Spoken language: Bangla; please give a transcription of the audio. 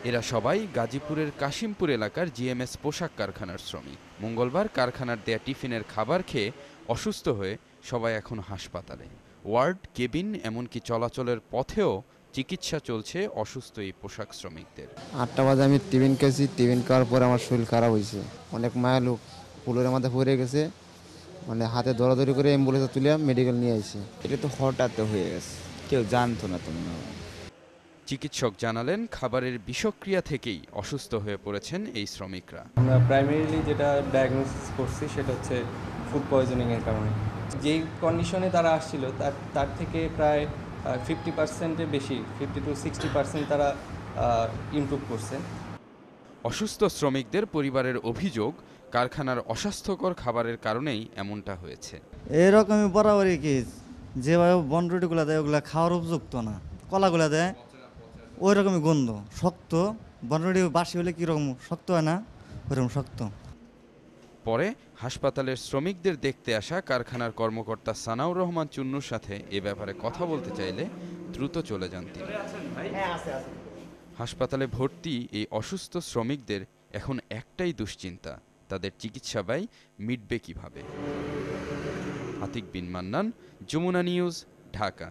এরা সবাই গাজীপুরের কাশিমপুর এলাকার জিএমএস পোশাক কারখানার শ্রমিক। মঙ্গলবার কারখানার দেয়া টিফিনের খাবার খেয়ে অসুস্থ হয়ে সবাই এখন হাসপাতালে। ওয়ার্ড, কেবিন, এমনকি চলাচলের পথেও চিকিৎসা চলছে অসুস্থ এই পোশাক শ্রমিকদের। 8টা বাজে আমি টিফিন খেয়েছি। টিফিন খাওয়ার পরে আমার শরীর খারাপ হয়েছে। অনেক মায়া লোক পুলের মাথায় পড়ে গেছে, মানে হাতে দৌড়াদৌড়ি করে অ্যাম্বুলেন্সে তুলে মেডিকেল নিয়ে আসি। এটা তো হঠাৎ হয়ে গেছে, কেউ জানতো না তো মনে হয়। চিকিৎসক জানালেন, খাবারের বিষক্রিয়া থেকেই অসুস্থ হয়ে পড়েছেন এই শ্রমিকরা। আমরা প্রাইমারিলি যেটা ডায়াগনোসিস করছি সেটা হচ্ছে ফুড পয়জনিংয়ের কারণে। যেই কন্ডিশনে তারা আসছিল তার থেকে প্রায় 50%-এর বেশি, 50-60% তারা ইমপ্রুভ করছে। অসুস্থ শ্রমিকদের পরিবারের অভিযোগ, কারখানার অস্বাস্থ্যকর খাবারের কারণেই এমনটা হয়েছে। এরকমই বরাবরই কি, যেভাবে বনরুটিগুলো দেয় ওগুলো খাওয়ার উপযুক্ত না। কলাগুলো দেয় ওই রকমই গন্ধ, শক্ত। বনরুটি বাসি হলে কীরকম শক্ত হয় না, ওইরকম শক্ত। পরে হাসপাতালের শ্রমিকদের দেখতে আসা কারখানার কর্মকর্তা সানাউর রহমান চুন্নুর সাথে এ ব্যাপারে কথা বলতে চাইলে দ্রুত চলে যান তিনি। হাসপাতালে ভর্তি এই অসুস্থ শ্রমিকদের এখন একটাই দুশ্চিন্তা, তাদের চিকিৎসা ব্যয় মিটবে কিভাবে। আতিক বিন মান্নান, যমুনা নিউজ, ঢাকা।